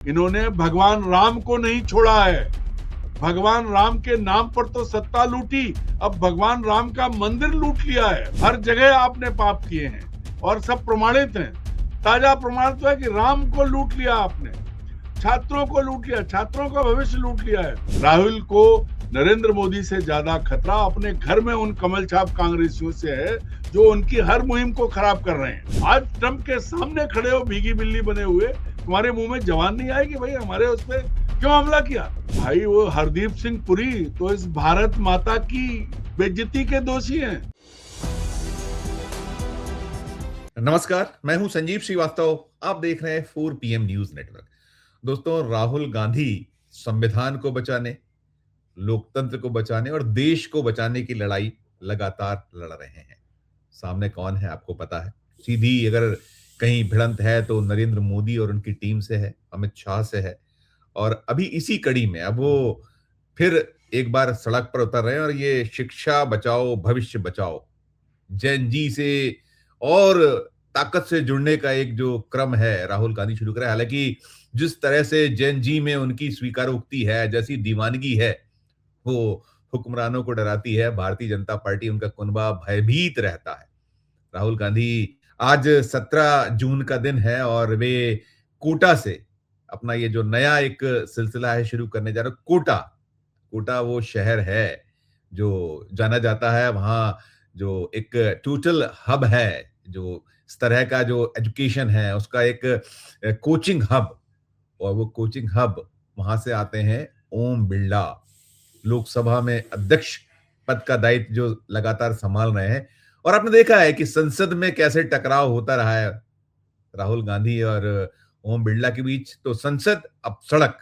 इन्होंने भगवान राम को नहीं छोड़ा है। भगवान राम के नाम पर तो सत्ता लूटी, अब भगवान राम का मंदिर लूट लिया है। हर जगह आपने पाप किए हैं और सब प्रमाणित हैं। ताजा प्रमाण तो है कि राम को लूट लिया आपने, छात्रों को लूट लिया, छात्रों का भविष्य लूट लिया है। राहुल को नरेंद्र मोदी से ज्यादा खतरा अपने घर में उन कमल छाप कांग्रेसियों से है जो उनकी हर मुहिम को खराब कर रहे हैं। आज ट्रंप के सामने खड़े हो भीगी बिल्ली बने हुए, तुम्हारे मुंह में जवान नहीं आएगी भाई हमारे उस पर क्यों हमला किया? भाई वो हरदीप सिंह पुरी तो इस भारत माता की बेइज्जती के दोषी हैं। नमस्कार, मैं हूं संजीव श्रीवास्तव। आप देख रहे हैं 4 PM न्यूज नेटवर्क। दोस्तों, राहुल गांधी संविधान को बचाने, लोकतंत्र को बचाने और देश को बचाने की लड़ाई लगातार लड़ रहे हैं। सामने कौन है आपको पता है। सीधी अगर कहीं भिड़ंत है तो नरेंद्र मोदी और उनकी टीम से है, अमित शाह से है। और अभी इसी कड़ी में अब वो फिर एक बार सड़क पर उतर रहे हैं और ये शिक्षा बचाओ भविष्य बचाओ, जेन जी से और ताकत से जुड़ने का एक जो क्रम है राहुल गांधी शुरू करा है। हालांकि जिस तरह से जेन जी में उनकी स्वीकारोक्ति है, जैसी दीवानगी है, वो हुक्मरानों को डराती है। भारतीय जनता पार्टी, उनका कुनबा भयभीत रहता है। राहुल गांधी आज 17 जून का दिन है और वे कोटा से अपना ये जो नया एक सिलसिला है शुरू करने जा रहे हैं। कोटा कोटा वो शहर है जो जाना जाता है, वहां जो एक टोटल हब है, जो इस तरह का जो एजुकेशन है उसका एक कोचिंग हब। और वो कोचिंग हब, वहां से आते हैं ओम बिरला, लोकसभा में अध्यक्ष पद का दायित्व जो लगातार संभाल रहे हैं। और आपने देखा है कि संसद में कैसे टकराव होता रहा है राहुल गांधी और ओम बिरला के बीच। तो संसद अब सड़क,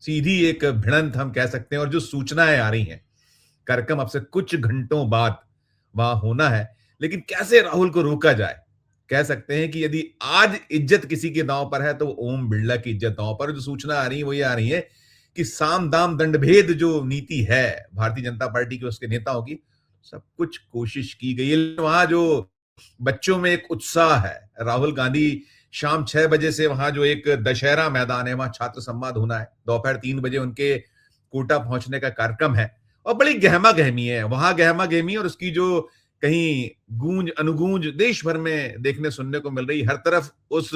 सीधी एक भिड़ंत हम कह सकते हैं। और जो सूचनाएं आ रही हैं, कार्यक्रम अब से कुछ घंटों बाद वहां होना है, लेकिन कैसे राहुल को रोका जाए। कह सकते हैं कि यदि आज इज्जत किसी के दांव पर है तो ओम बिरला की इज्जत दांव पर। जो सूचना आ रही है वो ये आ रही है कि साम दाम दंडभेद जो नीति है भारतीय जनता पार्टी के, उसके नेताओं की, सब कुछ कोशिश की गई है। वहां जो बच्चों में एक उत्साह है, राहुल गांधी शाम 6 बजे से वहां जो एक दशहरा मैदान है, वहां छात्र संवाद होना है। दोपहर 3 बजे उनके कोटा पहुंचने का कार्यक्रम है और बड़ी गहमा गहमी है वहां, गहमा गहमी। और उसकी जो कहीं गूंज अनुगूंज देश भर में देखने सुनने को मिल रही, हर तरफ उस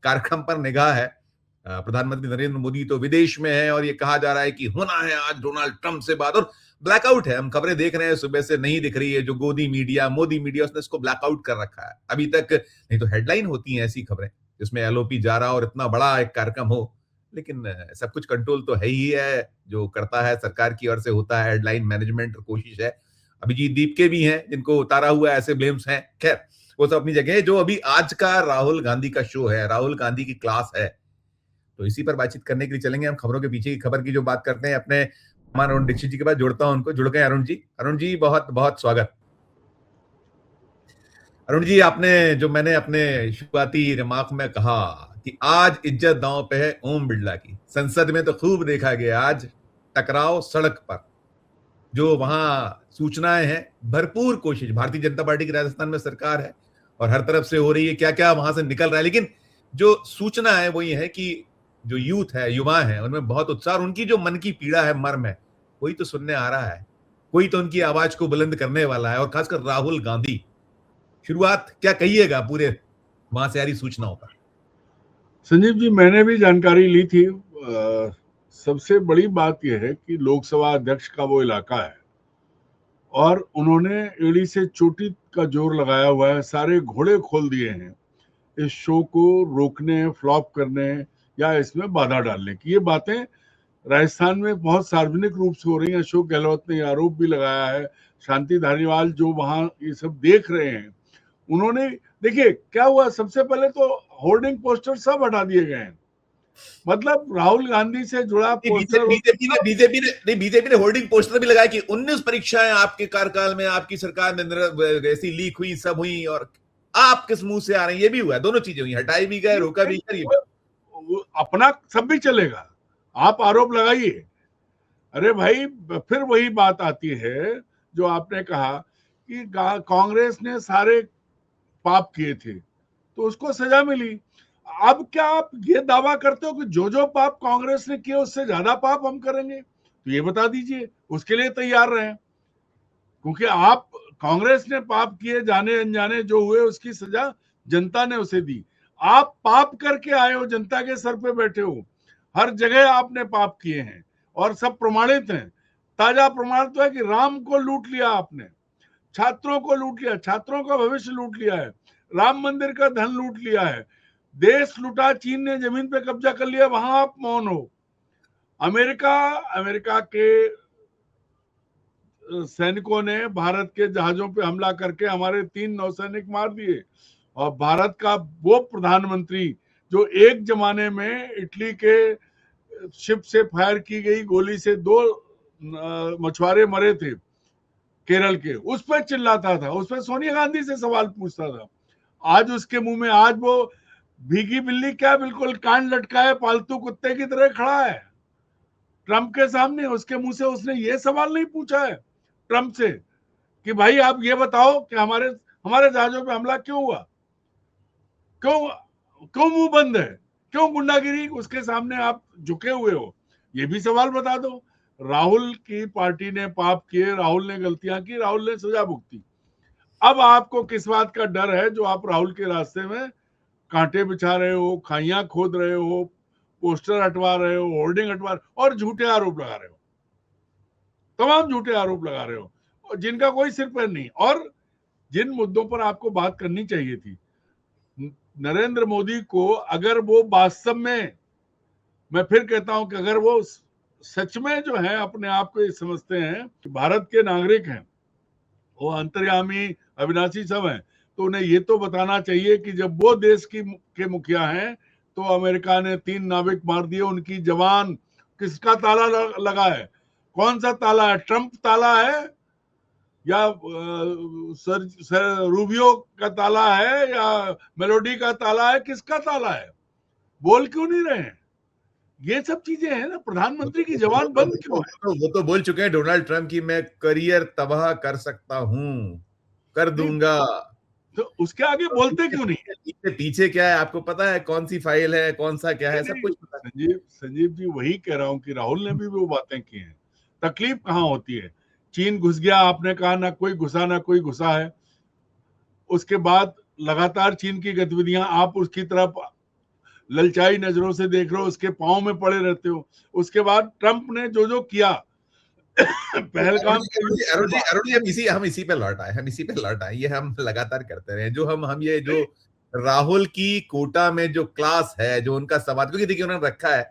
कार्यक्रम पर निगाह है। प्रधानमंत्री नरेंद्र मोदी तो विदेश में है और ये कहा जा रहा है कि होना है आज डोनाल्ड ट्रंप से बात। और ब्लैकआउट है, हम खबरें देख रहे हैं सुबह से, नहीं दिख रही है। जो गोदी मीडिया, मोदी मीडिया, उसने इसको ब्लैकआउट कर रखा है अभी तक। नहीं तो हेडलाइन होती है ऐसी खबरें जिसमें एलओपी जा रहा और इतना बड़ा एक कार्यक्रम हो, लेकिन सब कुछ कंट्रोल तो है ही है, जो करता है सरकार की ओर से होता है। हेडलाइन मैनेजमेंट कोशिश है। अभिजीत दीपके भी हैं जिनको उतारा हुआ ऐसे ब्लेम्स हैं। खैर, वो सब अपनी जगह है। जो अभी आज का राहुल गांधी का शो है, राहुल गांधी की क्लास है, तो इसी पर बातचीत करने के लिए चलेंगे हम। खबरों के पीछे की खबर की जो बात करते हैं, अपने अरुण दीक्षित जी के पास जोड़ता हूं उनको। जुड़ गए अरुण जी। अरुण जी, बहुत बहुत स्वागत। अरुण जी, आपने जो मैंने अपने शुरुआती रिमार्क में कहा कि आज इज्जत दांव पे है ओम बिरला की, संसद में तो खूब देखा गया आज टकराव सड़क पर। जो वहां सूचनाएं हैं, भरपूर कोशिश, भारतीय जनता पार्टी की राजस्थान में सरकार है और हर तरफ से हो रही है, क्या क्या वहां से निकल रहा है। लेकिन जो सूचना है वो ये है कि जो यूथ है, युवा है, उनमें बहुत उत्साह, उनकी जो मन की पीड़ा है, मर्म है, कोई तो सुनने आ रहा है, कोई तो उनकी आवाज को बुलंद करने वाला है। और खासकर राहुल गांधी, शुरुआत क्या कहिएगा पूरे वहां से आ रही सूचनाओं पर? संजीव जी, मैंने भी जानकारी ली थी। सबसे बड़ी बात यह है कि लोकसभा अध्यक्ष का वो इलाका है और उन्होंने एड़ी से चोटी का जोर लगाया हुआ है, सारे घोड़े खोल दिए हैं इस शो को रोकने, फ्लॉप करने या इसमें बाधा डालने की। ये बातें राजस्थान में बहुत सार्वजनिक रूप से हो रही हैं। अशोक गहलोत ने आरोप भी लगाया है। शांति धारीवाल जो वहां ये सब देख रहे हैं, उन्होंने, देखिए क्या हुआ, सबसे पहले तो होर्डिंग पोस्टर सब हटा दिए गए हैं। मतलब राहुल गांधी से जुड़ा पोस्टर, बीजेपी ने होर्डिंग पोस्टर भी लगाया कि 19 परीक्षाएं आपके कार्यकाल में, आपकी सरकार में ऐसी लीक हुई, सब हुई, और आप किस मुंह से आ रहे हैं। ये भी हुआ, दोनों चीजें हुई, हटाई भी गए, रोका भी गया। अपना सब भी चलेगा, आप आरोप लगाइए। अरे भाई, फिर वही बात आती है जो आपने कहा कि कांग्रेस ने सारे पाप किए थे तो उसको सजा मिली। अब क्या आप ये दावा करते हो कि जो पाप कांग्रेस ने किए उससे ज्यादा पाप हम करेंगे? तो ये बता दीजिए, उसके लिए तैयार रहे, क्योंकि आप कांग्रेस ने पाप किए, जाने अनजाने जो हुए उसकी सजा जनता ने उसे दी। आप पाप करके आए हो, जनता के सर पे बैठे हो, हर जगह आपने पाप किए हैं और सब प्रमाणित हैं। ताजा प्रमाण तो है कि राम को लूट लिया आपने, छात्रों को लूट लिया, छात्रों का भविष्य लूट लिया है, राम मंदिर का धन लूट लिया है, देश लूटा, चीन ने जमीन पे कब्जा कर लिया, वहां आप मौन हो। अमेरिका अमेरिका के सैनिकों ने भारत के जहाजों पे हमला करके हमारे 3 नौसैनिक मार दिए, और भारत का वो प्रधानमंत्री जो एक जमाने में इटली के शिप से फायर की गई गोली से 2 मछुआरे मरे थे केरल के, उस पर चिल्लाता था, उस पर सोनिया गांधी से सवाल पूछता था। आज उसके मुंह में, आज वो भीगी बिल्ली क्या, बिल्कुल कान लटकाए पालतू कुत्ते की तरह खड़ा है ट्रंप के सामने। उसके मुंह से उसने ये सवाल नहीं पूछा है ट्रंप से कि भाई आप ये बताओ कि हमारे हमारे जहाजों पे हमला क्यों हुआ, क्यों क्यों मुंह बंद है, क्यों गुंडागिरी, उसके सामने आप झुके हुए हो, ये भी सवाल बता दो। राहुल की पार्टी ने पाप किए, राहुल ने गलतियां की, राहुल ने सजा भुगती। अब आपको किस बात का डर है जो आप राहुल के रास्ते में कांटे बिछा रहे हो, खाइयां खोद रहे हो, पोस्टर हटवा रहे हो, होर्डिंग हटवा रहे हो और झूठे आरोप लगा रहे हो, तमाम झूठे आरोप लगा रहे हो, और जिनका कोई सिर पैर नहीं। और जिन मुद्दों पर आपको बात करनी चाहिए थी, नरेंद्र मोदी को अगर वो वास्तव में, मैं फिर कहता हूं कि अगर वो सच में जो है अपने आप को समझते हैं कि भारत के नागरिक हैं, वो अंतर्यामी अविनाशी सब हैं, तो उन्हें ये तो बताना चाहिए कि जब वो देश के मुखिया हैं तो अमेरिका ने 3 नाविक मार दिए, उनकी जवान किसका ताला लगा है, कौन सा ताला है, ट्रंप ताला है या सर रूबियो का ताला है या मेलोडी का ताला है, किसका ताला है, बोल क्यों नहीं रहे हैं? ये सब चीजें हैं ना, प्रधानमंत्री की जवान बंद क्यों है? वो तो बोल चुके हैं डोनाल्ड ट्रंप की मैं करियर तबाह कर सकता हूं, कर नहीं, दूंगा। तो उसके आगे बोलते क्यों नहीं? पीछे पीछे क्या है आपको पता है, कौन सी फाइल है, कौन सा क्या है, नहीं, सब नहीं, कुछ पता है। संजीव जी, वही कह रहा हूं कि राहुल ने भी वो बातें की हैं। तकलीफ कहाँ होती है? चीन घुस गया, आपने कहा ना कोई घुसा ना कोई घुसा है। उसके बाद लगातार चीन की गतिविधियां आप उसकी तरफ ललचाई नजरों से देख रहे हो, उसके पांव में पड़े रहते हो। उसके बाद ट्रंप ने जो जो किया पहलगाम के बाद, अरुण जी, हम इसी पे लौट आए, हम इसी पे लौट आए, ये हम लगातार करते रहे, जो हम ये जो राहुल की कोटा में जो क्लास है, जो उनका संवाद, क्योंकि देखिए उन्होंने रखा है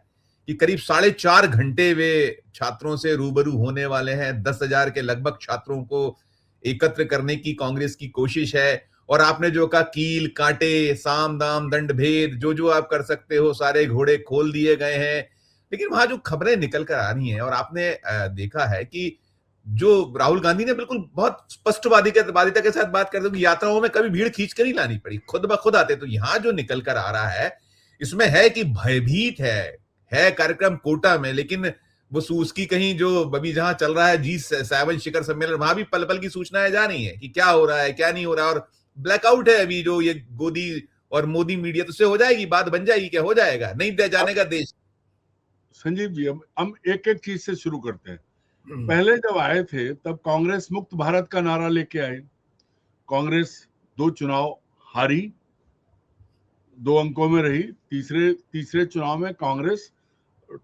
कि करीब 4.5 घंटे वे छात्रों से रूबरू होने वाले हैं, 10,000 के लगभग छात्रों को एकत्र करने की कांग्रेस की कोशिश है। और आपने जो कहा कील कांटे साम दाम दंड भेद, जो जो आप कर सकते हो सारे घोड़े खोल दिए गए हैं। लेकिन वहां जो खबरें निकल कर आ रही हैं, और आपने देखा है कि जो राहुल गांधी ने बिल्कुल बहुत स्पष्टवादिता के साथ बात करते कि यात्राओं में कभी भीड़ खींच कर नहीं लानी पड़ी, खुद ब खुद आते। तो यहां जो निकल कर आ रहा है, इसमें है कि भयभीत है कार्यक्रम कोटा में, लेकिन वो उसकी कहीं जो अभी जहां चल रहा है G7 शिखर सम्मेलन, वहां भी पल पल की सूचनाएं जा रही है कि क्या हो रहा है क्या नहीं हो रहा है। और ब्लैकआउट है अभी जो ये गोदी और मोदी मीडिया, तो उससे हो जाएगी बात, बन जाएगी, क्या हो जाएगा, नहीं दे जाने का देश। संजीव जी, हम एक एक चीज से शुरू करते हैं। पहले जब आए थे तब कांग्रेस मुक्त भारत का नारा लेके आए। कांग्रेस 2 चुनाव हारी, 2 अंकों में रही। तीसरे तीसरे चुनाव में कांग्रेस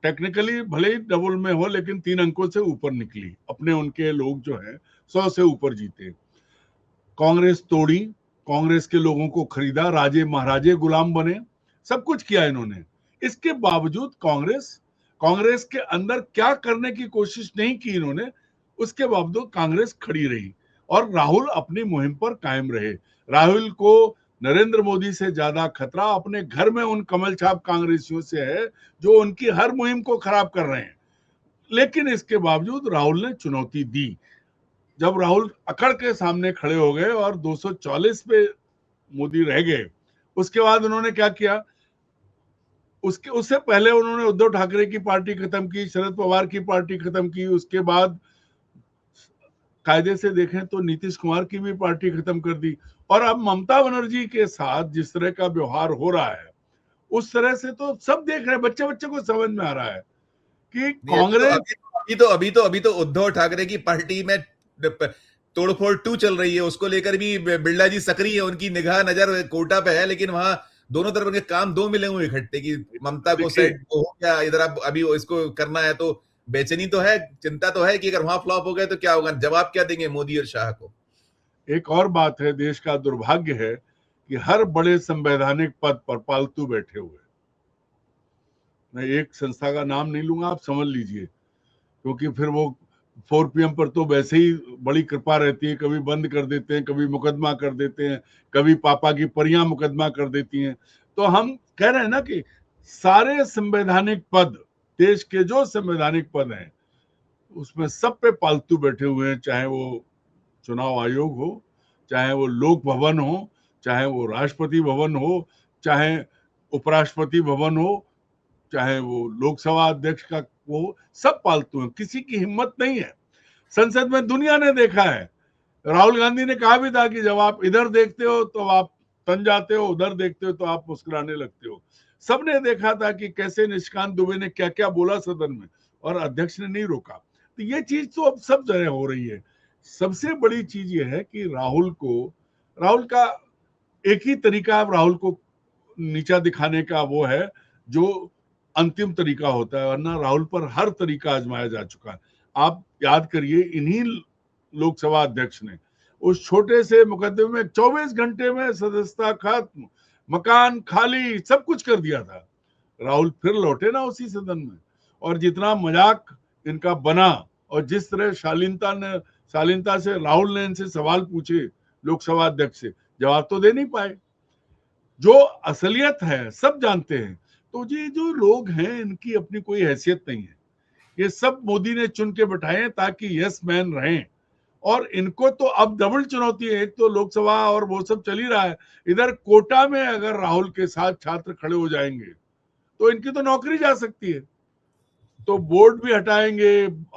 टेक्निकली भले ही डबल में हो, लेकिन 3 अंकों से ऊपर निकली, अपने उनके लोग जो है 100 से ऊपर जीते। कांग्रेस तोड़ी, कांग्रेस के लोगों को खरीदा, राजे महाराजे गुलाम बने, सब कुछ किया इन्होंने। इसके बावजूद कांग्रेस के अंदर क्या करने की कोशिश नहीं की इन्होंने, उसके बावजूद कांग्रेस खड़ी रही और राहुल अपनी मुहिम पर कायम रहे। राहुल को नरेंद्र मोदी से ज्यादा खतरा अपने घर में उन कमल छाप कांग्रेसियों से है जो उनकी हर मुहिम को खराब कर रहे हैं। लेकिन इसके बावजूद राहुल ने चुनौती दी। जब राहुल अकड़ के सामने खड़े हो गए और 240 पे मोदी रह गए, उसके बाद उन्होंने क्या किया? उससे पहले उन्होंने उद्धव ठाकरे की पार्टी खत्म की, शरद पवार की पार्टी खत्म की, उसके बाद कायदे से देखें तो नीतीश कुमार की भी पार्टी खत्म कर दी। और अब ममता बनर्जी के साथ जिस तरह का व्यवहार हो रहा है, उस तरह से तो सब देख रहे हैं, बच्चे बच्चे को समझ में आ रहा है कि नहीं, कांग्रेस अभी तो उद्धव ठाकरे की पार्टी में तोड़फोड़ टू चल रही है, उसको लेकर भी बिरला जी सक्रिय है, उनकी निगाह नजर कोटा पे है, लेकिन वहां दोनों तरफ के काम दो मिले हुए इकट्ठे की ममता को देखिए, सेट हो गया, इधर अब अभी इसको करना है, तो बेचैनी तो है, चिंता तो है कि अगर वहां फ्लॉप हो गए तो क्या होगा, जवाब क्या देंगे मोदी और शाह को। एक और बात है, देश का दुर्भाग्य है कि हर बड़े संवैधानिक पद पर पालतू बैठे हुए। मैं एक संस्था का नाम नहीं लूंगा, आप समझ लीजिए, क्योंकि फिर वो 4 PM पर तो वैसे ही बड़ी कृपा रहती है, कभी बंद कर देते हैं, कभी मुकदमा कर देते हैं, कभी पापा की परियां मुकदमा कर देती हैं। तो हम कह रहे हैं ना कि सारे संवैधानिक पद, देश के जो संवैधानिक पद हैं, उसमें सब पे पालतू बैठे हुए हैं, चाहे वो चुनाव आयोग हो, चाहे वो लोक भवन हो, चाहे वो राष्ट्रपति भवन हो, चाहे उपराष्ट्रपति भवन हो, चाहे वो लोकसभा अध्यक्ष का वो, सब पालतू हैं, किसी की हिम्मत नहीं है। संसद में दुनिया ने देखा है, राहुल गांधी ने कहा भी था कि जब आप इधर देखते हो तो आप तन जाते हो, उधर देखते हो तो आप मुस्कुराने लगते हो। सबने देखा था कि कैसे निशिकांत दुबे ने क्या क्या बोला सदन में, और अध्यक्ष ने नहीं रोका। तो ये चीज तो अब सब जगह हो रही है। सबसे बड़ी चीज ये है कि राहुल का एक ही तरीका, अब राहुल को नीचा दिखाने का वो है जो अंतिम तरीका होता है, वरना राहुल पर हर तरीका आजमाया जा चुका है। आप याद करिए, इन्हीं लोकसभा अध्यक्ष ने उस छोटे से मुकदमे में 24 घंटे में सदस्यता खत्म, मकान खाली, सब कुछ कर दिया था। राहुल फिर लौटे ना उसी सदन में, और जितना मजाक इनका बना, और जिस तरह शालीनता से राहुल ने इनसे सवाल पूछे लोकसभा अध्यक्ष से, जवाब तो दे नहीं पाए। जो असलियत है सब जानते हैं। तो ये जो लोग हैं, इनकी अपनी कोई हैसियत नहीं है। ये सब मोदी ने चुन के बैठाए हैं ताकि यस मैन रहें, और इनको तो अब डबल चुनौती है। एक तो लोकसभा और वो सब चल ही रहा है, इधर कोटा में अगर राहुल के साथ छात्र खड़े हो जाएंगे तो इनकी तो नौकरी जा सकती है। तो बोर्ड भी हटाएंगे,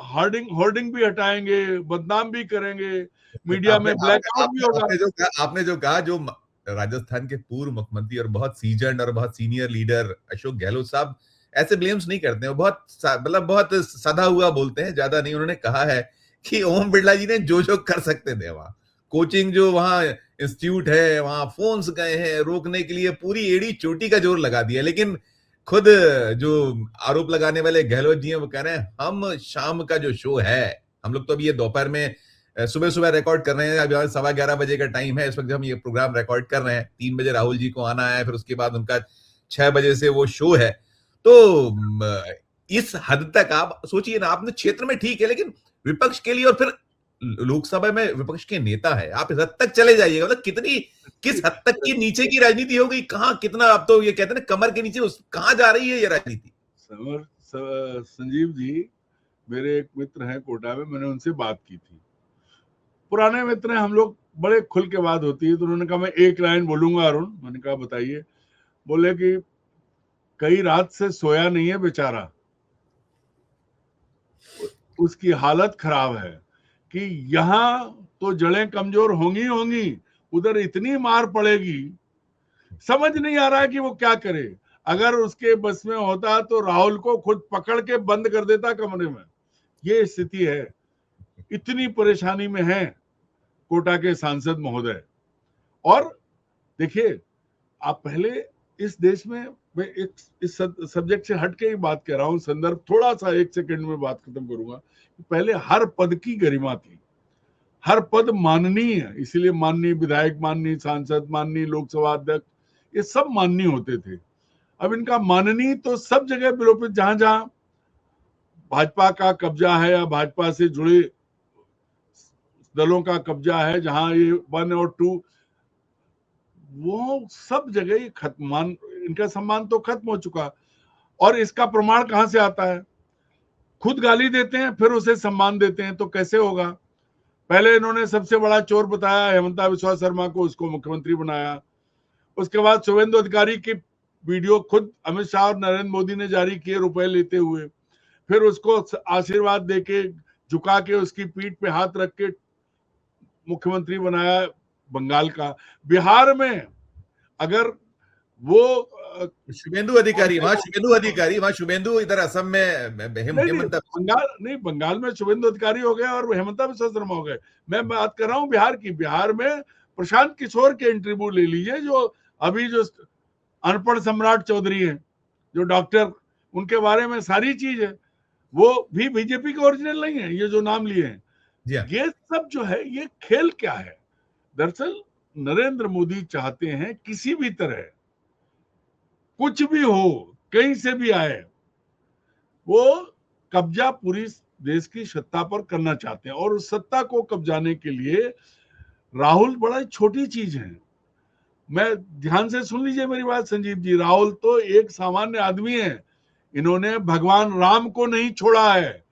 होर्डिंग भी हटाएंगे, बदनाम भी करेंगे, मीडिया आपने में ब्लैकआउट भी होगा। आपने जो कहा, जो राजस्थान के पूर्व मुख्यमंत्री और बहुत सीजन और बहुत सीनियर लीडर अशोक गहलोत साहब ऐसे ब्लेम्स नहीं करते हैं, बहुत मतलब बहुत सदा हुआ बोलते हैं, ज्यादा नहीं। उन्होंने कहा है कि ओम बिरला जी ने जो कर सकते थे, वहां कोचिंग जो वहां इंस्टीट्यूट है, वहां फोन्स गए हैं रोकने के लिए, पूरी एड़ी चोटी का जोर लगा दिया, लेकिन खुद जो आरोप लगाने वाले गहलोत जी हैं वो कह रहे हैं हम शाम का जो शो है, हम लोग तो अभी ये दोपहर में सुबह सुबह रिकॉर्ड कर रहे हैं, अभी 11:15 का टाइम है इस वक्त, हम ये प्रोग्राम रिकॉर्ड कर रहे हैं, 3 बजे राहुल जी को आना है, फिर उसके बाद उनका 6 बजे से वो शो है। तो इस हद तक आप सोचिए ना, आपने क्षेत्र में ठीक है, लेकिन विपक्ष के लिए, और फिर लोकसभा में विपक्ष के नेता है, आप इस हद तक चले जाइएगा, मतलब किस हद तक की नीचे की राजनीति हो गई, कहां कितना, आप तो ये कहते हैं ना कमर के नीचे, कहां जा रही है ये राजनीति। संजीव जी, मेरे एक मित्र हैं कोटा में, मैंने उनसे बात की थी, पुराने मित्र हैं हम लोग, बड़े खुल के बात होती है। तो उन्होंने कहा मैं एक लाइन बोलूंगा अरुण। मैंने कहा बताइए। बोले कि कई रात से सोया नहीं है बेचारा, उसकी हालत खराब है कि यहाँ तो जड़ें कमजोर होंगी होंगी, उधर इतनी मार पड़ेगी, समझ नहीं आ रहा है कि वो क्या करे। अगर उसके बस में होता तो राहुल को खुद पकड़ के बंद कर देता कमरे में। ये स्थिति है, इतनी परेशानी में है कोटा के सांसद महोदय। और देखिए, आप पहले इस देश में, मैं एक इस सब्जेक्ट से हट के ही बात कर रहा हूं, संदर्भ थोड़ा सा 1 सेकंड में बात खत्म करूंगा। पहले हर पद की गरिमा थी, हर पद माननीय है, इसीलिए माननीय विधायक, माननीय सांसद, माननीय लोकसभा अध्यक्ष, ये सब माननीय होते थे। अब इनका माननीय तो सब जगह विलोपित, जहां जहां भाजपा का कब्जा है या भाजपा से जुड़े दलों का कब्जा है, जहां ये 1 और 2, वो सब जगह ये खत्म, इनका सम्मान तो खत्म हो चुका। और इसका प्रमाण कहां से आता है? खुद गाली देते हैं फिर उसे सम्मान देते हैं, तो कैसे होगा? पहले इन्होंने सबसे बड़ा चोर बताया हेमंता बिस्वा शर्मा को, उसको मुख्यमंत्री बनाया। उसके बाद शुभेंदु अधिकारी की वीडियो खुद अमित शाह और नरेंद्र मोदी ने जारी किए रुपए लेते हुए, फिर उसको आशीर्वाद देके, झुका के, उसकी पीठ पे हाथ रख के मुख्यमंत्री बनाया बंगाल का। बिहार में अगर वो शुभेंदु अधिकारी, वहां शुभेंदु, इधर असम में हेमंता। बंगाल में शुभेंदु अधिकारी हो गए और हेमंता बिश्वा शर्मा हो गए। मैं बात कर रहा हूँ बिहार की। बिहार में प्रशांत किशोर के इंटरव्यू ले लीजिए, जो अभी जो अनपढ़ सम्राट चौधरी है, जो डॉक्टर, उनके बारे में सारी चीज है। वो भी बीजेपी के ओरिजिनल नहीं है, ये जो नाम लिए हैं। ये सब जो है, ये खेल क्या है? दरअसल नरेंद्र मोदी चाहते हैं किसी भी तरह, कुछ भी हो, कहीं से भी आए, वो कब्जा पूरी देश की सत्ता पर करना चाहते हैं। और उस सत्ता को कब्जाने के लिए राहुल बड़ा छोटी चीज है। मैं ध्यान से सुन लीजिए मेरी बात संजीव जी, राहुल तो एक सामान्य आदमी है। इन्होंने भगवान राम को नहीं छोड़ा है।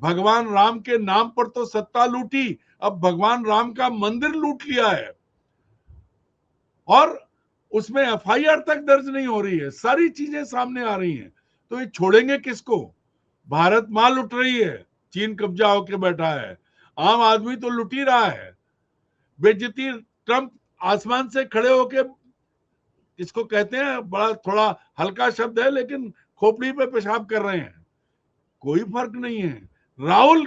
भगवान राम के नाम पर तो सत्ता लूटी, अब भगवान राम का मंदिर लूट लिया है और उसमें एफआईआर तक दर्ज नहीं हो रही है। सारी चीजें सामने आ रही हैं। तो ये छोड़ेंगे किसको? भारत मां लुट रही है, चीन कब्जा होके बैठा है, आम आदमी तो लुट ही रहा है। बेइज्जती, ट्रंप आसमान से खड़े होके, इसको कहते हैं, बड़ा थोड़ा हल्का शब्द है लेकिन खोपड़ी पे पेशाब कर रहे हैं। कोई फर्क नहीं है। राहुल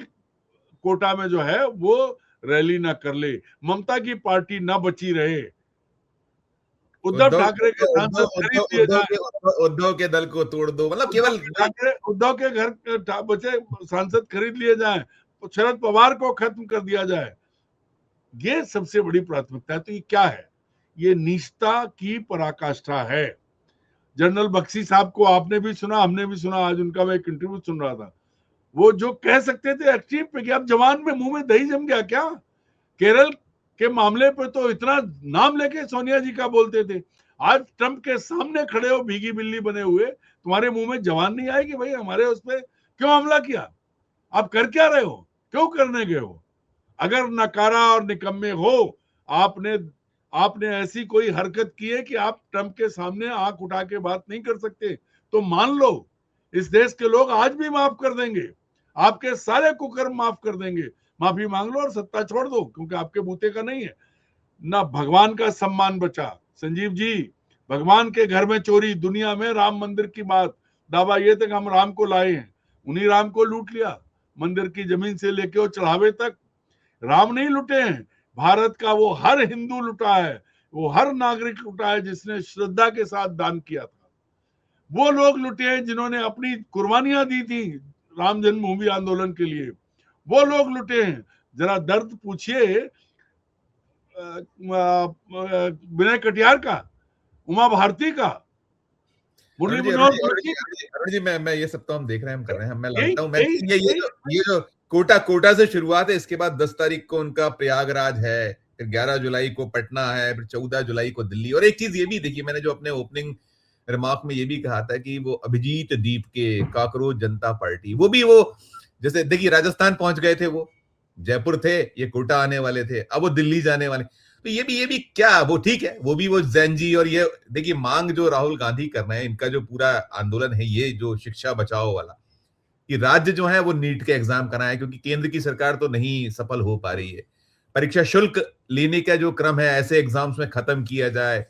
कोटा में जो है वो रैली ना कर ले, ममता की पार्टी ना बची रहे, उद्धव ठाकरे के सांसद खरीद लिए जाए, उद्धव के दल को तोड़ दो, मतलब केवल उद्धव के घर बचे सांसद खरीद लिए जाए, तो शरद पवार को खत्म कर दिया जाए। ये सबसे बड़ी प्राथमिकता है। तो ये क्या है? ये नीचता की पराकाष्ठा है। जनरल बख्शी साहब को आपने भी सुना, हमने भी सुना, आज उनका मैं एक इंटरव्यू सुन रहा था। वो जो कह सकते थे एक्सट्रीम पे कि अब जवान में मुंह में दही जम गया क्या? केरल के मामले पे तो इतना नाम लेके सोनिया जी का बोलते थे, आज ट्रंप के सामने खड़े हो भीगी बिल्ली बने हुए, तुम्हारे मुंह में जवान नहीं आएगी? भाई हमारे उस पर क्यों हमला किया? आप कर क्या रहे हो? क्यों करने गए हो? अगर नकारा और निकम्मे हो, आपने ऐसी कोई हरकत की है कि आप ट्रंप के सामने आंख उठा के बात नहीं कर सकते, तो मान लो, इस देश के लोग आज भी माफ कर देंगे, आपके सारे कुकर्म माफ कर देंगे। माफी मांग लो और सत्ता छोड़ दो, क्योंकि आपके बूते का नहीं है। ना भगवान का सम्मान बचा। संजीव जी, भगवान के घर में चोरी, दुनिया में राम मंदिर की बात, दावा ये तक हम राम को लाए हैं, उन्हीं राम को लूट लिया। मंदिर की जमीन से लेके वो चढ़ावे तक राम नहीं लुटे हैं, भारत का वो हर हिंदू लुटा है, वो हर नागरिक लुटा है जिसने श्रद्धा के साथ दान किया था। वो लोग लुटे हैं जिन्होंने अपनी कुर्बानियां दी थी राम जन्मभूमि आंदोलन के लिए। वो लोग लुटे हैं। जरा दर्द पूछिए विनय कटियार का, उमा भारती का, मुरली मनोहर अरुण जी, मैं ये सब तो हम देख रहे हैं, हम कर रहे हैं, मैं लगता हूँ, मैं ये जो कोटा से शुरुआत है, इसके बाद 10 तारीख को उनका प्रयागराज है, फिर 11 जुलाई को पटना है, फिर 14 जुलाई को दिल्ली। और एक चीज ये भी देखिए, मैंने जो अपने ओपनिंग रिमार्क में ये भी कहा था कि वो अभिजीत दीप के काकरोच जनता पार्टी, वो भी, वो जैसे देखिए राजस्थान पहुंच गए थे, वो जयपुर थे, ये कोटा आने वाले थे, अब वो दिल्ली जाने वाले। तो ये भी क्या, वो ठीक है, वो भी वो जैन जी। और ये देखिए मांग जो राहुल गांधी कर रहे हैं, इनका जो पूरा आंदोलन है, ये जो शिक्षा बचाओ वाला, कि राज्य जो है वो नीट के एग्जाम कराए, क्योंकि केंद्र की सरकार तो नहीं सफल हो पा रही है। परीक्षा शुल्क लेने का जो क्रम है, ऐसे एग्जाम्स में खत्म किया जाए।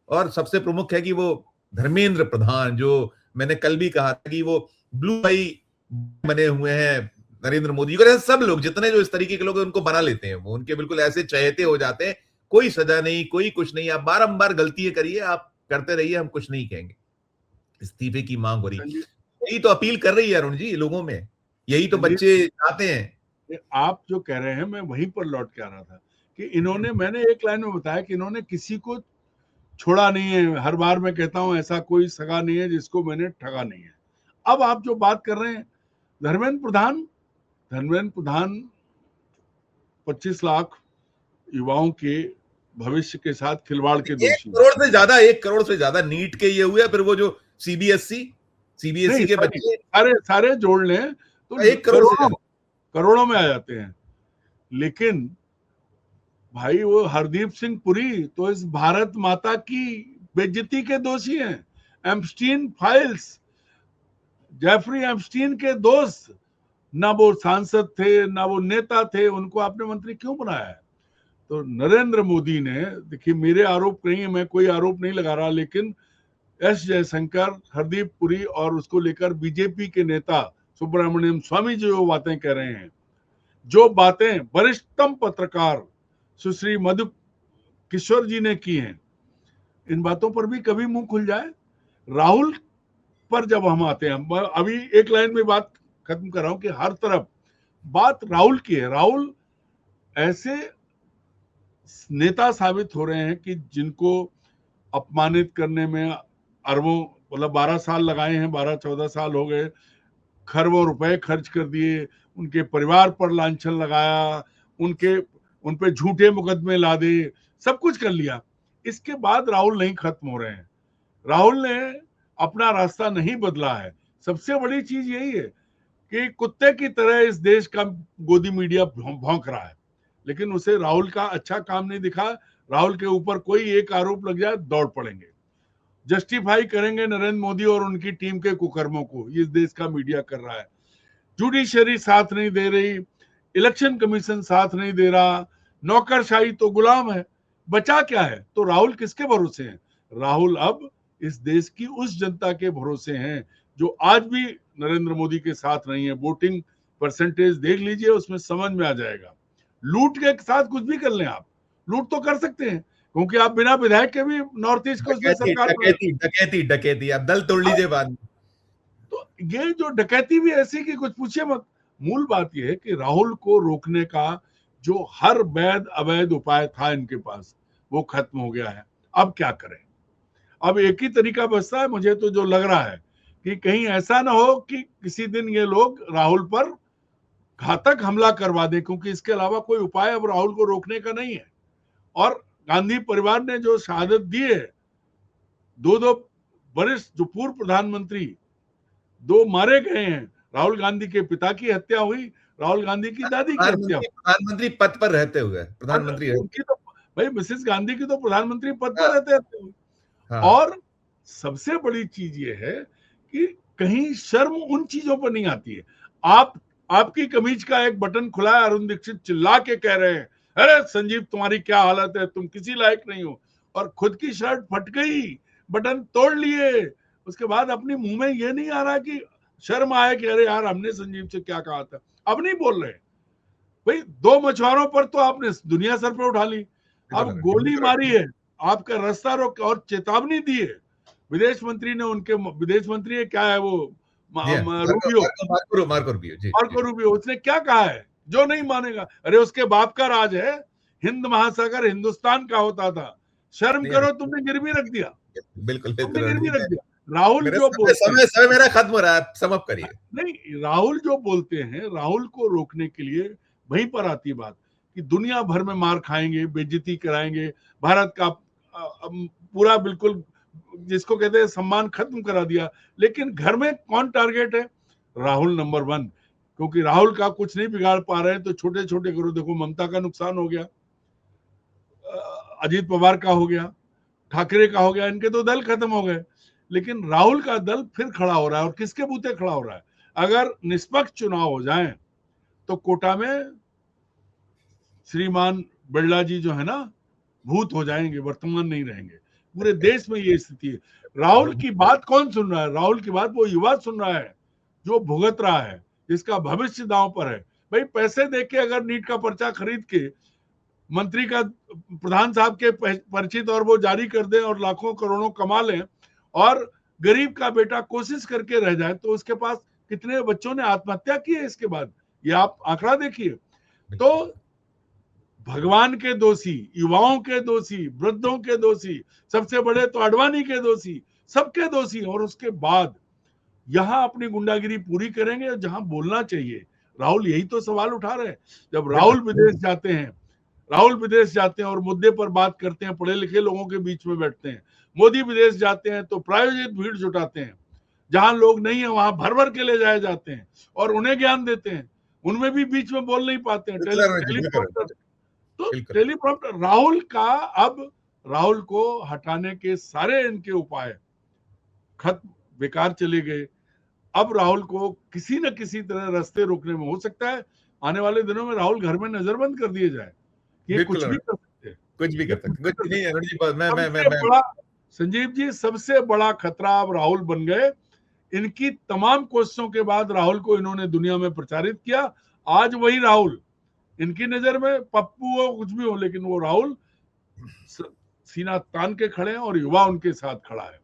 और सबसे प्रमुख है कि वो धर्मेंद्र प्रधान, जो मैंने कल भी कहा था कि वो ब्लू भाई बने हुए हैं नरेंद्र मोदी को, सब लोग जितने जो इस तरीके के लोग उनको बना लेते हैं, वो उनके बिल्कुल ऐसे चहेते हो जाते हैं। कोई सजा नहीं, कोई कुछ नहीं, आप बारंबार गलतियां करिए, आप करते रहिए, हम कुछ नहीं कहेंगे। इस्तीफे की मांग हो रही, यही तो अपील कर रही है अरुण जी लोगों में, यही तो बच्चे चाहते हैं। आप जो कह रहे हैं, मैं वहीं पर लौट के आ रहा था कि इन्होंने, मैंने एक लाइन में बताया कि इन्होंने किसी को छोड़ा नहीं है। हर बार मैं कहता हूं ऐसा कोई सगा नहीं है जिसको मैंने ठगा नहीं है। अब आप जो बात कर रहे हैं, धर्मेंद्र प्रधान 25 लाख युवाओं के भविष्य के साथ खिलवाड़ के दोषी, 1 करोड़ से ज्यादा नीट के ये हुए, फिर वो जो सीबीएसई के बच्चे सारे जोड़ लें तो 1 करोड़ों में आ जाते हैं। लेकिन भाई वो हरदीप सिंह पुरी तो इस भारत माता की बेइज्जती के दोषी हैं। एम्स्टीन फाइल्स, जेफरी एम्स्टीन के दोस्त, ना वो सांसद थे ना वो नेता थे, उनको आपने मंत्री क्यों बनाया है? तो नरेंद्र मोदी ने, देखिए मेरे आरोप नहीं है, मैं कोई आरोप नहीं लगा रहा, लेकिन एस जयशंकर, हरदीप पुरी और उसको लेकर बीजेपी के नेता सुब्रमण्यम स्वामी जो बातें कह रहे हैं, जो बातें वरिष्ठतम पत्रकार सुश्री मधु किशोर जी ने की हैं, इन बातों पर भी कभी मुंह खुल जाए। राहुल पर जब हम आते हैं, अभी एक लाइन में बात खत्म कर रहा हूं कि हर तरफ बात राहुल की है। राहुल ऐसे नेता साबित हो रहे हैं कि जिनको अपमानित करने में अरबों, मतलब 12 साल लगाए हैं, 12-14 साल हो गए, खरबों रुपए खर्च कर दिए, उनके परिवार पर लांछन लगाया, उन पे झूठे मुकदमे ला दिए, सब कुछ कर लिया। इसके बाद राहुल नहीं खत्म हो रहे हैं। राहुल ने अपना रास्ता नहीं बदला है। सबसे बड़ी चीज यही है कि कुत्ते की तरह इस देश का गोदी मीडिया भौंक रहा है, लेकिन उसे राहुल का अच्छा काम नहीं दिखा। राहुल के ऊपर कोई एक आरोप लग जाए दौड़ पड़ेंगे, जस्टिफाई करेंगे नरेंद्र मोदी और उनकी टीम के कुकर्मों को। इस देश का मीडिया कर रहा है। जुडिशरी साथ नहीं दे रही, इलेक्शन कमीशन साथ नहीं दे रहा, नौकरशाही तो गुलाम है, बचा क्या है? तो राहुल किसके भरोसे हैं? राहुल अब इस देश की उस जनता के भरोसे हैं जो आज भी नरेंद्र मोदी के साथ नहीं है। वोटिंग परसेंटेज देख लीजिए, उसमें समझ में आ जाएगा। लूट के साथ कुछ भी कर लें आप, लूट तो कर सकते हैं, क्योंकि आप बिना विधायक के भी नॉर्थ ईस्ट को उसमें सरकार डकैती आप दल तोड़ लीजिए बाद में। तो ये जो डकैती भी ऐसी कि कुछ पूछिए मत। मूल बात यह है कि राहुल को रोकने का जो हर वैध अवैध उपाय था इनके पास, वो खत्म हो गया है। अब क्या करें? अब एक ही तरीका बचता है मुझे तो जो लग रहा है कि कहीं ऐसा ना हो कि किसी दिन ये लोग राहुल पर घातक हमला करवा दें, क्योंकि इसके अलावा कोई उपाय अब राहुल को रोकने का नहीं है। और गांधी परिवार ने जो शहादत दी है, दो वरिष्ठ जो पूर्व प्रधानमंत्री दो मारे गए हैं, राहुल गांधी के पिता की हत्या हुई, राहुल गांधी की दादी की हत्या हुई, प्रधानमंत्री पद पर रहते हुए प्रधानमंत्री उनकी तो भाई मिसेस गांधी की तो प्रधानमंत्री पद पर हाँ, रहते हुए। हाँ, और सबसे बड़ी चीज ये है कि कहीं शर्म उन चीजों पर नहीं आती है। आपकी कमीज का एक बटन खुला है, अरुण दीक्षित चिल्ला के कह रहे हैं, अरे संजीव तुम्हारी क्या हालत है, तुम किसी लायक नहीं हो, और खुद की शर्ट फट गई, बटन तोड़ लिए। उसके बाद अपने मुंह में ये नहीं आ रहा कि शर्म आए कि अरे यार हमने संजीव से क्या कहा था। अब नहीं बोल रहे भाई। दो मछुआरों पर तो आपने दुनिया सर पे उठा ली, अब गोली मारी है, आपका रास्ता रोक और चेतावनी दी है। विदेश मंत्री ने, उनके विदेश मंत्री है क्या है वो, रूबियो, मार्को रूबियो, उसने क्या कहा है? जो नहीं मानेगा, अरे उसके बाप का राज है, हिंद महासागर हिंदुस्तान का होता था, शर्म करो, तुमने गिरवी रख दिया, बिल्कुल तुमने गिरवी रख दिया। राहुल जो समय मेरा खत्म हो रहा है, समाप्त करिए। नहीं, राहुल जो बोलते हैं, राहुल को रोकने के लिए वहीं पर आती बात कि दुनिया भर में मार खाएंगे, बेइज्जती कराएंगे, भारत का पूरा बिल्कुल जिसको कहते हैं सम्मान खत्म करा दिया। लेकिन घर में कौन टारगेट है? राहुल नंबर 1, क्योंकि राहुल का कुछ नहीं बिगाड़ पा रहे हैं तो छोटे छोटे करो। देखो ममता का नुकसान हो गया, अजीत पवार का हो गया, ठाकरे का हो गया, इनके तो दल खत्म हो गए, लेकिन राहुल का दल फिर खड़ा हो रहा है। और किसके बूते खड़ा हो रहा है? अगर निष्पक्ष चुनाव हो जाएं तो कोटा में श्रीमान बिरला जी जो है ना, भूत हो जाएंगे, वर्तमान नहीं रहेंगे। पूरे देश में ये स्थिति है। राहुल की बात कौन सुन रहा है? राहुल की बात वो युवा सुन रहा है जो भुगत रहा है, जिसका भविष्य दांव पर है। भाई पैसे देके अगर नीट का पर्चा खरीद के मंत्री का प्रधान साहब के परिचित और वो जारी कर दें और लाखों करोड़ों कमा लें, और गरीब का बेटा कोशिश करके रह जाए, तो उसके पास कितने बच्चों ने आत्महत्या की है इसके बाद, ये आप आंकड़ा देखिए। तो भगवान के दोषी, युवाओं के दोषी, वृद्धों के दोषी, सबसे बड़े तो अडवाणी के दोषी, सबके दोषी। और उसके बाद यहां अपनी गुंडागिरी पूरी करेंगे जहां बोलना चाहिए। राहुल यही तो सवाल उठा रहे हैं। जब राहुल विदेश जाते हैं, और मुद्दे पर बात करते हैं, पढ़े लिखे लोगों के बीच में बैठते हैं। मोदी विदेश जाते हैं तो प्रायोजित भीड़ जुटाते हैं, जहां लोग नहीं है वहां भर भर के ले जाए जाते हैं और उन्हें ज्ञान देते हैं। उनमें भी बीच में बोल नहीं पाते हैं, टेलीप्रॉम्प्टर। राहुल को हटाने के सारे इनके उपाय खत्म, बेकार चले गए। अब राहुल को किसी न किसी तरह रास्ते रोकने में, हो सकता है आने वाले दिनों में राहुल घर में नजरबंद कर दिए जाए, ये कुछ भी कर सकते हैं, कुछ भी कर सकते। कुछ नहीं, संजीव जी, सबसे बड़ा खतरा अब राहुल बन गए। इनकी तमाम कोशिशों के बाद राहुल को इन्होंने दुनिया में प्रचारित किया। आज वही राहुल, इनकी नजर में पप्पू हो कुछ भी हो, लेकिन वो राहुल सीना तान के खड़े हैं और युवा उनके साथ खड़ा है,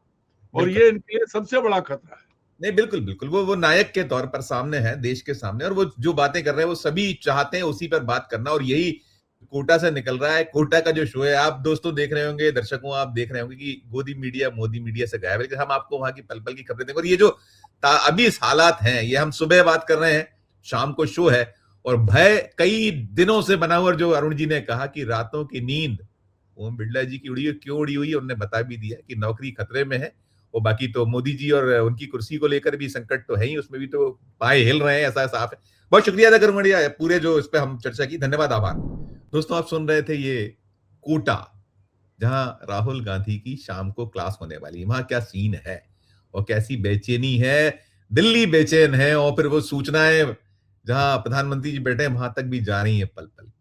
और ये इनके लिए सबसे बड़ा खतरा है। नहीं, बिल्कुल बिल्कुल, वो नायक के तौर पर सामने है देश के सामने, और वो जो बातें कर रहे हैं वो सभी चाहते हैं उसी पर बात करना, और यही कोटा से निकल रहा है। कोटा का जो शो है, आप दोस्तों देख रहे होंगे, दर्शकों आप देख रहे होंगे कि गोदी मीडिया मोदी मीडिया से गायब है, लेकिन हम आपको वहां की पल पल की खबरें देंगे। और ये जो अभी इस हालात हैं, ये हम सुबह बात कर रहे हैं, शाम को शो है, और भय कई दिनों से बना हुआ। जो अरुण जी ने कहा कि रातों की नींद ओम बिरला जी की उड़ी हुई, क्यों उड़ी हुई है, उन्होंने बता भी दिया कि नौकरी खतरे में है। और बाकी तो मोदी जी और उनकी कुर्सी को लेकर भी संकट तो है ही, उसमें भी तो पाए हिल रहे हैं, ऐसा साफ है। बहुत शुक्रिया अदा करूंगा पूरे जो इस पे हम चर्चा की, धन्यवाद, आभार। दोस्तों, आप सुन रहे थे ये कोटा, जहां राहुल गांधी की शाम को क्लास होने वाली है। वहां क्या सीन है और कैसी बेचैनी है, दिल्ली बेचैन है, और फिर वो सूचनाएं जहां प्रधानमंत्री जी बैठे हैं वहां तक भी जा रही है पल पल।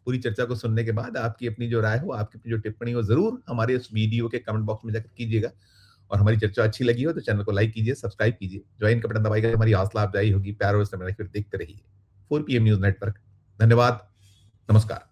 पूरी चर्चा को सुनने के बाद आपकी अपनी जो राय हो, आपकी अपनी जो टिप्पणी हो, जरूर हमारे इस वीडियो के कमेंट बॉक्स में जाकर कीजिएगा। और हमारी चर्चा अच्छी लगी हो तो चैनल को लाइक कीजिए, सब्सक्राइब कीजिए, ज्वाइन का बटन दबाइएगा, हमारी हौसला अफजाई होगी। प्यार और फिर देखते रहिए 4 PM न्यूज नेटवर्क। धन्यवाद, नमस्कार।